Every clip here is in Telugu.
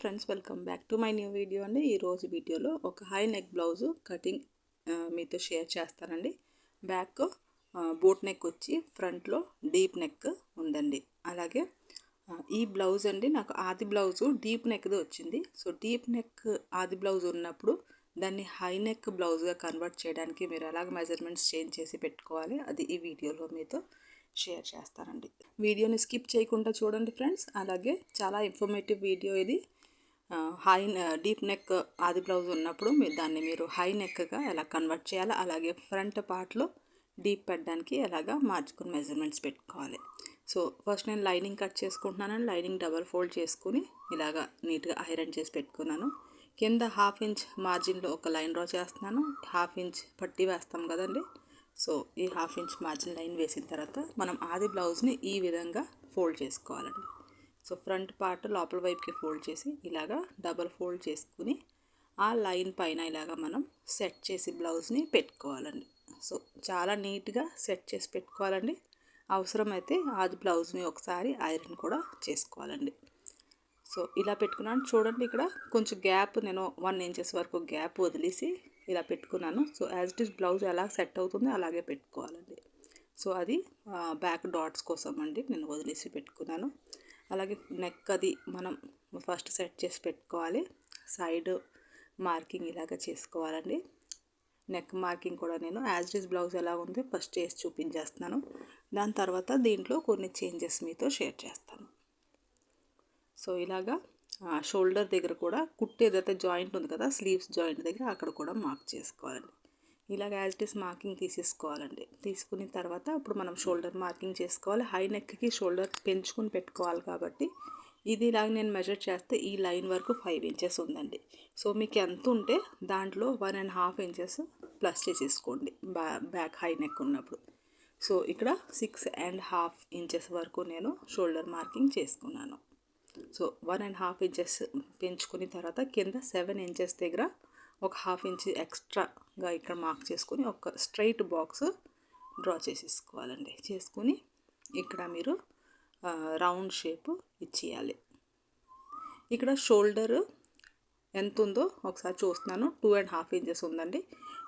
Friends, welcome back to my new video అండి. ఈరోజు వీడియోలో ఒక హై నెక్ బ్లౌజు కటింగ్ మీతో షేర్ చేస్తానండి. బ్యాక్ బోట్ నెక్ వచ్చి ఫ్రంట్లో డీప్ నెక్ ఉందండి. అలాగే ఈ బ్లౌజ్ అండి నాకు ఆది బ్లౌజు డీప్ నెక్ది వచ్చింది. సో డీప్ నెక్ ఆది బ్లౌజ్ ఉన్నప్పుడు దాన్ని హై నెక్ బ్లౌజ్గా కన్వర్ట్ చేయడానికి మీరు ఎలాగ మెజర్మెంట్స్ చేంజ్ చేసి పెట్టుకోవాలి, అది ఈ వీడియోలో మీతో షేర్ చేస్తానండి. వీడియోని స్కిప్ చేయకుండా చూడండి ఫ్రెండ్స్. అలాగే చాలా ఇన్ఫర్మేటివ్ వీడియో ఇది. డీప్ నెక్ ఆది బ్లౌజ్ ఉన్నప్పుడు దాన్ని మీరు హై నెక్గా ఎలా కన్వర్ట్ చేయాలి, అలాగే ఫ్రంట్ పార్ట్లో డీప్ పెట్టడానికి ఎలాగా మార్చుకుని మెజర్మెంట్స్ పెట్టుకోవాలి. సో ఫస్ట్ నేను లైనింగ్ కట్ చేసుకుంటున్నాను. లైనింగ్ డబల్ ఫోల్డ్ చేసుకుని ఇలాగా నీట్గా ఐరన్ చేసి పెట్టుకున్నాను. కింద 1/2 ఇంచ్ మార్జిన్లో ఒక లైన్ డ్రా చేస్తున్నాను. 1/2 ఇంచ్ పట్టీ వేస్తాం కదండి. సో ఈ 1/2 ఇంచ్ మార్జిన్ లైన్ వేసిన తర్వాత మనం ఆది బ్లౌజ్ని ఈ విధంగా ఫోల్డ్ చేసుకోవాలండి. సో ఫ్రంట్ పార్ట్ లోపల వైపుకి ఫోల్డ్ చేసి ఇలాగా డబల్ ఫోల్డ్ చేసుకుని ఆ లైన్ పైన ఇలాగా మనం సెట్ చేసి బ్లౌజ్ని పెట్టుకోవాలండి. సో చాలా నీట్గా సెట్ చేసి పెట్టుకోవాలండి. అవసరమైతే ఆది బ్లౌజ్ని ఒకసారి ఐరన్ కూడా చేసుకోవాలండి. సో ఇలా పెట్టుకున్నాను చూడండి. ఇక్కడ కొంచెం గ్యాప్ నేను 1 ఇంచెస్ వరకు గ్యాప్ వదిలేసి ఇలా పెట్టుకున్నాను. So as it is blouse ఎలా సెట్ అవుతుందో అలాగే పెట్టుకోవాలండి. సో అది బ్యాక్ డాట్స్ కోసం అండి నేను వదిలేసి పెట్టుకున్నాను. అలాగే నెక్ అది మనం ఫస్ట్ సెట్ చేసి పెట్టుకోవాలి. సైడ్ మార్కింగ్ ఇలాగ చేసుకోవాలండి. నెక్ మార్కింగ్ కూడా నేను యాజ్ ఇట్ ఈస్ బ్లౌజ్ ఎలా ఉందో ఫస్ట్ చేసి చూపించేస్తున్నాను. దాని తర్వాత దీంట్లో కొన్ని చేంజెస్ మీతో షేర్ చేస్తాను. సో ఇలాగా షోల్డర్ దగ్గర కూడా కుట్టు ఏదైతే జాయింట్ ఉంది కదా, స్లీవ్స్ జాయింట్ దగ్గర అక్కడ కూడా మార్క్ చేసుకోవాలండి. ఇలాగ యాజ్ ఇట్ ఈస్ మార్కింగ్ తీసేసుకోవాలండి. తీసుకున్న తర్వాత ఇప్పుడు మనం షోల్డర్ మార్కింగ్ చేసుకోవాలి. హై నెక్కి షోల్డర్ పెంచుకుని పెట్టుకోవాలి కాబట్టి ఇది ఇలాగ నేను మెజర్ చేస్తే ఈ లైన్ వరకు 5 ఇంచెస్ ఉందండి. సో మీకు ఎంత ఉంటే దాంట్లో 1.5 ఇంచెస్ ప్లస్ చేసేసుకోండి బ్యాక్ హై నెక్ ఉన్నప్పుడు. సో ఇక్కడ 6.5 ఇంచెస్ వరకు నేను షోల్డర్ మార్కింగ్ చేసుకున్నాను. సో 1.5 ఇంచెస్ పెంచుకున్న తర్వాత కింద 7 ఇంచెస్ దగ్గర ఒక 1/2 ఇంచ్ ఎక్స్ట్రాగా ఇక్కడ మార్క్ చేసుకుని ఒక స్ట్రైట్ బాక్స్ డ్రా చేసేసుకోవాలండి. చేసుకుని ఇక్కడ మీరు రౌండ్ షేప్ ఇచ్చేయాలి. ఇక్కడ షోల్డర్ ఎంత ఉందో ఒకసారి చూస్తున్నాను. 2.5 ఇంచెస్ ఉందండి.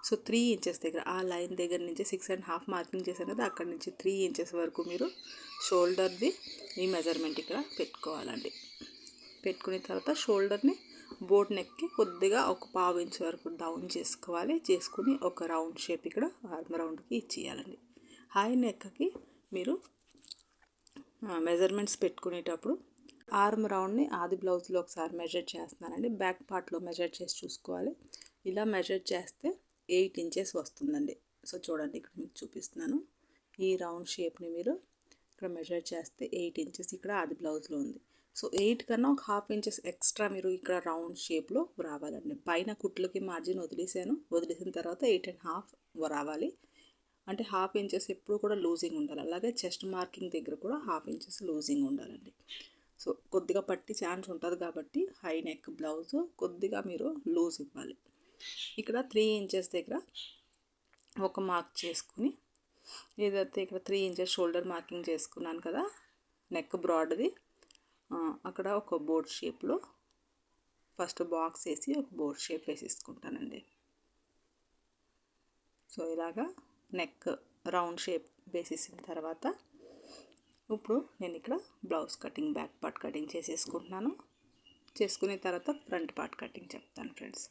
సో 3 ఇంచెస్ దగ్గర ఆ లైన్ దగ్గర నుంచి 6.5 మార్కింగ్ చేశాను కదా, అక్కడ నుంచి 3 ఇంచెస్ వరకు మీరు షోల్డర్ది ఈ మెజర్మెంట్ ఇక్కడ పెట్టుకోవాలండి. పెట్టుకున్న తర్వాత షోల్డర్ని బోట్ నెక్కి కొద్దిగా ఒక 1/2 ఇంచ్ వరకు డౌన్ చేసుకోవాలి. చేసుకుని ఒక రౌండ్ షేప్ ఇక్కడ ఆర్మ్ రౌండ్కి ఇచ్చేయాలండి. హై నెక్కి మీరు మెజర్మెంట్స్ పెట్టుకునేటప్పుడు ఆర్మ్ రౌండ్ని ఆది బ్లౌజ్లో ఒకసారి మెజర్ చేస్తున్నానండి. బ్యాక్ పార్ట్లో మెజర్ చేసి చూసుకోవాలి. ఇలా మెజర్ చేస్తే 8 ఇంచెస్ వస్తుందండి. సో చూడండి, ఇక్కడ మీకు చూపిస్తున్నాను. ఈ రౌండ్ షేప్ని మీరు ఇక్కడ మెజర్ చేస్తే 8 ఇంచెస్ ఇక్కడ ఆది బ్లౌజ్లో ఉంది. సో 8 కన్నా ఒక 1/2 ఇంచెస్ ఎక్స్ట్రా మీరు ఇక్కడ రౌండ్ షేప్లో రావాలండి. పైన కుట్లకి మార్జిన్ వదిలేసిన తర్వాత 8.5 రావాలి. అంటే 1/2 ఇంచెస్ ఎప్పుడు కూడా లూజింగ్ ఉండాలి. అలాగే చెస్ట్ మార్కింగ్ దగ్గర కూడా 1/2 ఇంచెస్ లూజింగ్ ఉండాలండి. సో కొద్దిగా పట్టి ఛాన్స్ ఉంటుంది కాబట్టి హై నెక్ బ్లౌజ్ కొద్దిగా మీరు లూజ్ ఇవ్వాలి. ఇక్కడ 3 ఇంచెస్ దగ్గర ఒక మార్క్ చేసుకుని ఏదైతే ఇక్కడ 3 ఇంచెస్ షోల్డర్ మార్కింగ్ చేసుకున్నాను కదా, నెక్ బ్రాడ్ది అక్కడ ఒక బోర్డ్ షేప్లో ఫస్ట్ బాక్స్ వేసి ఒక బోర్డ్ షేప్ వేసేసుకుంటానండి. సో ఇలాగా నెక్ రౌండ్ షేప్ వేసేసిన తర్వాత ఇప్పుడు నేను ఇక్కడ blouse cutting back part cutting చేసేసుకుంటున్నాను. చేసుకున్న తర్వాత ఫ్రంట్ పార్ట్ కటింగ్ చెప్తాను ఫ్రెండ్స్.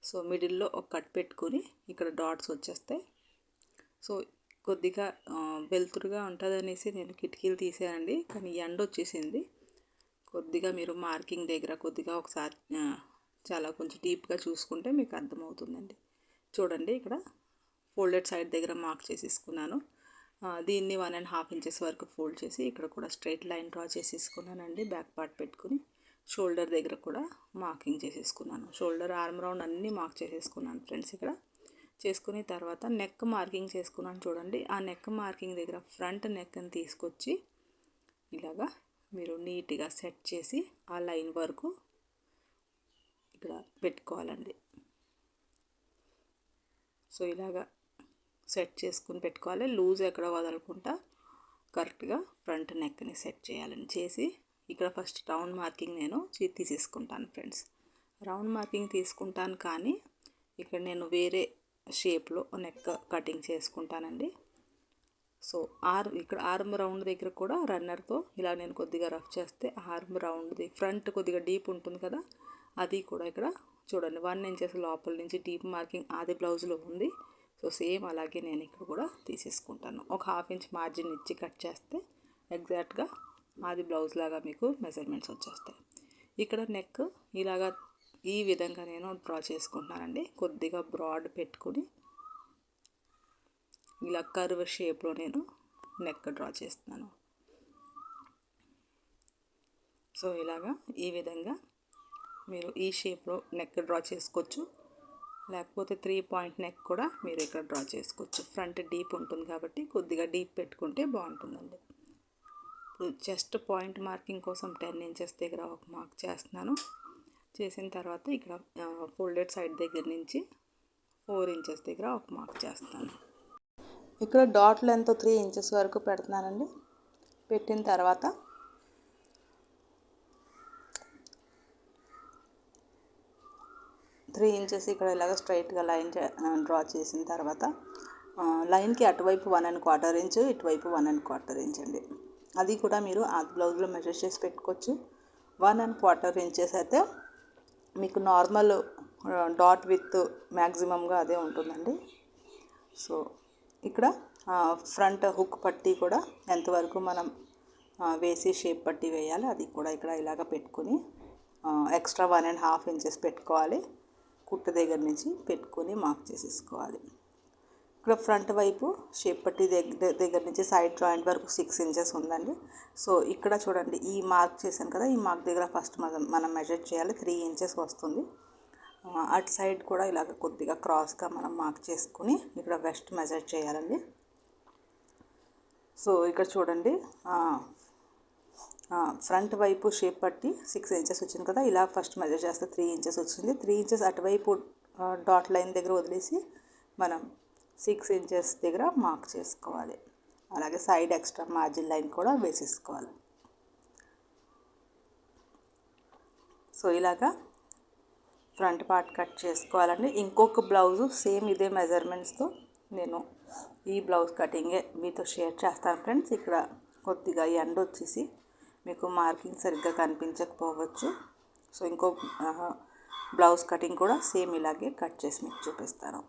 సో మిడిల్లో ఒక కట్ పెట్టుకుని ఇక్కడ డాట్స్ వచ్చేస్తాయి. సో కొద్దిగా వెలుతురుగా ఉంటుంది అనేసి నేను కిటికీలు తీసానండి, కానీ ఎండ వచ్చేసింది. కొద్దిగా మీరు మార్కింగ్ దగ్గర కొద్దిగా ఒకసారి చాలా కొంచెం డీప్గా చూసుకుంటే మీకు అర్థమవుతుందండి. చూడండి, ఇక్కడ ఫోల్డెడ్ సైడ్ దగ్గర మార్క్ చేసేసుకున్నాను. దీన్ని 1.5 ఇంచెస్ వరకు ఫోల్డ్ చేసి ఇక్కడ కూడా స్ట్రైట్ లైన్ డ్రా చేసేసుకున్నానండి. బ్యాక్ పార్ట్ పెట్టుకుని షోల్డర్ దగ్గర కూడా మార్కింగ్ చేసేసుకున్నాను. షోల్డర్ ఆర్మ్ రౌండ్ అన్నీ మార్క్ చేసేసుకున్నాను ఫ్రెండ్స్. ఇక్కడ చేసుకుని తర్వాత నెక్ మార్కింగ్ చేసుకున్నాను చూడండి. ఆ నెక్ మార్కింగ్ దగ్గర ఫ్రంట్ నెక్ని తీసుకొచ్చి ఇలాగా మీరు నీట్గా సెట్ చేసి ఆ లైన్ వరకు ఇక్కడ పెట్టుకోవాలండి. సో ఇలాగా సెట్ చేసుకుని పెట్టుకోవాలి. లూజ్ ఎక్కడ వదలకుండా కరెక్ట్గా ఫ్రంట్ నెక్ని సెట్ చేయాలని చేసి ఇక్కడ ఫస్ట్ రౌండ్ మార్కింగ్ నేను తీసేసుకుంటాను ఫ్రెండ్స్. రౌండ్ మార్కింగ్ తీసుకుంటాను, కానీ ఇక్కడ నేను వేరే షేప్లో నెక్ కటింగ్ చేసుకుంటానండి. సో ఇక్కడ ఆర్మ్ రౌండ్ దగ్గర కూడా రన్నర్తో ఇలా నేను కొద్దిగా రఫ్ చేస్తే ఆర్మ్ రౌండ్ది ఫ్రంట్ కొద్దిగా డీప్ ఉంటుంది కదా, అది కూడా ఇక్కడ చూడండి 1 ఇంచెస్ లోపల నుంచి డీప్ మార్కింగ్ ఆది బ్లౌజ్లో ఉంది. సో సేమ్ అలాగే నేను ఇక్కడ కూడా తీసేసుకుంటాను. ఒక 1/2 ఇంచ్ మార్జిన్ ఇచ్చి కట్ చేస్తే ఎగ్జాక్ట్గా ఆది బ్లౌజ్ లాగా మీకు మెజర్మెంట్స్ వచ్చేస్తాయి. ఇక్కడ నెక్ ఇలాగా ఈ విధంగా నేను డ్రా చేసుకుంటున్నానండి. కొద్దిగా బ్రాడ్ పెట్టుకుని ఇలా కర్వ్ షేప్లో నేను నెక్ డ్రా చేస్తున్నాను. సో ఇలాగా ఈ విధంగా మీరు ఈ షేప్లో నెక్ డ్రా చేసుకోవచ్చు, లేకపోతే 3 పాయింట్ నెక్ కూడా మీరు ఇక్కడ డ్రా చేసుకోవచ్చు. ఫ్రంట్ డీప్ ఉంటుంది కాబట్టి కొద్దిగా డీప్ పెట్టుకుంటే బాగుంటుందండి. ఇప్పుడు చెస్ట్ పాయింట్ మార్కింగ్ కోసం 10 ఇంచెస్ దగ్గర ఒక మార్క్ చేస్తున్నాను. చేసిన తర్వాత ఇక్కడ ఫోల్డెడ్ సైడ్ దగ్గర నుంచి 4 ఇంచెస్ దగ్గర ఒక మార్క్ చేస్తాను. ఇక్కడ డాట్ లెంత్ 3 ఇంచెస్ వరకు పెడుతున్నానండి. పెట్టిన తర్వాత త్రీ ఇంచెస్ ఇక్కడ ఇలాగ స్ట్రైట్గా లైన్ డ్రా చేసిన తర్వాత లైన్కి అటువైపు 1¼ ఇంచు, ఇటువైపు 1¼ ఇంచ్ అండి. అది కూడా మీరు ఆ బ్లౌజ్లో మెజర్ చేసి పెట్టుకోవచ్చు. 1¼ ఇంచెస్ అయితే మీకు నార్మల్ డాట్ విత్ మ్యాక్సిమంగా అదే ఉంటుందండి. సో ఇక్కడ ఫ్రంట్ హుక్ పట్టీ కూడా ఎంతవరకు మనం వేసి షేప్ పట్టీ వేయాలి అది కూడా ఇక్కడ ఇలాగ పెట్టుకుని ఎక్స్ట్రా 1½ ఇంచెస్ పెట్టుకోవాలి. కుట్టు దగ్గర నుంచి పెట్టుకొని మార్క్ చేసేసుకోవాలి. ఇక్కడ ఫ్రంట్ వైపు షేప్ పట్టీ దగ్గర నుంచి సైడ్ జాయింట్ వరకు 6 ఇంచెస్ ఉందండి. సో ఇక్కడ చూడండి, ఈ మార్క్ చేశాను కదా, ఈ మార్క్ దగ్గర ఫస్ట్ మనం మెజర్ చేయాలి. 3 ఇంచెస్ వస్తుంది. అటు సైడ్ కూడా ఇలాగ కొద్దిగా క్రాస్గా మనం మార్క్ చేసుకుని ఇక్కడ వెస్ట్ మెజర్ చేయాలండి. సో ఇక్కడ చూడండి, ఫ్రంట్ వైపు షేప్ పట్టి 6 ఇంచెస్ వచ్చింది కదా, ఇలా ఫస్ట్ మెజర్ చేస్తే 3 ఇంచెస్ వచ్చింది. 3 ఇంచెస్ అటువైపు డాట్ లైన్ దగ్గర వదిలేసి మనం 6 ఇంచెస్ దగ్గర మార్క్ చేసుకోవాలి. అలాగే సైడ్ ఎక్స్ట్రా మార్జిన్ లైన్ కూడా వేసేసుకోవాలి. సో ఇలాగా ఫ్రంట్ పార్ట్ కట్ చేసుకోవాలండి. ఇంకొక బ్లౌజు సేమ్ ఇదే మెజర్మెంట్స్తో నేను ఈ బ్లౌజ్ కటింగే మీతో షేర్ చేస్తాను ఫ్రెండ్స్. ఇక్కడ కొద్దిగా ఎండ వచ్చేసి మీకు మార్కింగ్ సరిగ్గా కనిపించకపోవచ్చు. సో ఇంకో బ్లౌజ్ కటింగ్ కూడా సేమ్ ఇలాగే కట్ చేసి మీకు చూపిస్తాను.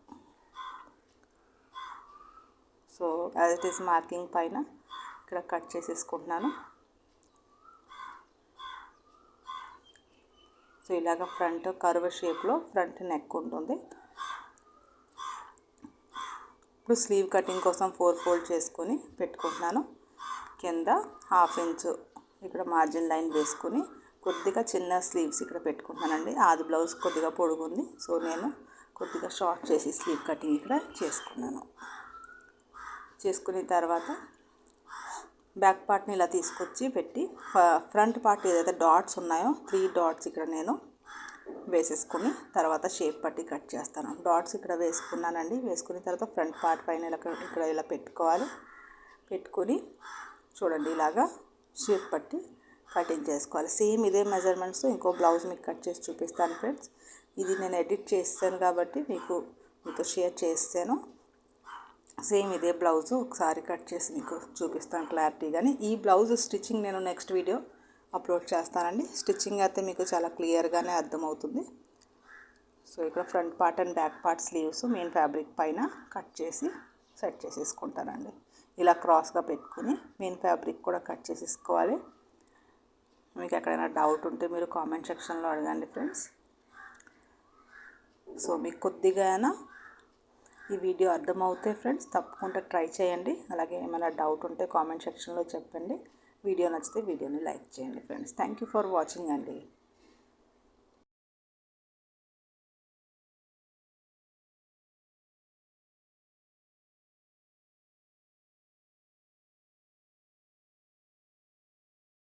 So as it is marking పైన ఇక్కడ కట్ చేసేసుకుంటున్నాను. సో ఇలాగ ఫ్రంట్ కర్వ్ షేప్లో ఫ్రంట్ నెక్ ఉంటుంది. ఇప్పుడు స్లీవ్ కటింగ్ కోసం 4 ఫోల్డ్ చేసుకొని పెట్టుకుంటున్నాను. కింద 1/2 ఇంచు ఇక్కడ మార్జిన్ లైన్ వేసుకుని కొద్దిగా చిన్న స్లీవ్స్ ఇక్కడ పెట్టుకుంటానండి. ఆది బ్లౌజ్ కొద్దిగా పొడుగుంది, సో నేను కొద్దిగా షార్ట్ చేసి స్లీవ్ కటింగ్ ఇక్కడ చేసుకున్న తర్వాత బ్యాక్ పార్ట్ని ఇలా తీసుకొచ్చి పెట్టి ఫ్రంట్ పార్ట్ ఏదైతే డాట్స్ ఉన్నాయో 3 డాట్స్ ఇక్కడ నేను వేసేసుకుని తర్వాత షేప్ పట్టి కట్ చేస్తాను. డాట్స్ ఇక్కడ వేసుకున్నానండి. వేసుకున్న తర్వాత ఫ్రంట్ పార్ట్ పైన ఇక్కడ ఇలా పెట్టుకోవాలి. పెట్టుకొని చూడండి ఇలాగా షేప్ పట్టి కటింగ్ చేసుకోవాలి. సేమ్ ఇదే మెజర్మెంట్స్ ఇంకో బ్లౌజ్ మీకు కట్ చేసి చూపిస్తాను ఫ్రెండ్స్. ఇది నేను ఎడిట్ చేస్తాను కాబట్టి మీతో షేర్ చేస్తాను. సేమ్ ఇదే బ్లౌజ్ ఒకసారి కట్ చేసి మీకు చూపిస్తాను క్లారిటీగాని. ఈ బ్లౌజ్ స్టిచ్చింగ్ నేను నెక్స్ట్ వీడియో అప్లోడ్ చేస్తానండి. స్టిచ్చింగ్ అయితే మీకు చాలా క్లియర్గానే అర్థమవుతుంది. సో ఇక్కడ front part and back part sleeves main fabric పైన కట్ చేసి సెట్ చేసేసుకుంటానండి. ఇలా క్రాస్గా పెట్టుకుని మెయిన్ ఫ్యాబ్రిక్ కూడా కట్ చేసేసుకోవాలి. మీకు ఎక్కడైనా డౌట్ ఉంటే మీరు కామెంట్ సెక్షన్లో అడగండి ఫ్రెండ్స్. సో మీకు కొద్దిగా ఈ వీడియో అర్థమవుతే ఫ్రెండ్స్ తప్పకుండా ట్రై చేయండి. అలాగే ఏమైనా డౌట్ ఉంటే కామెంట్ సెక్షన్లో చెప్పండి. వీడియో నచ్చితే వీడియోని లైక్ చేయండి friends. Thank you for watching అండి.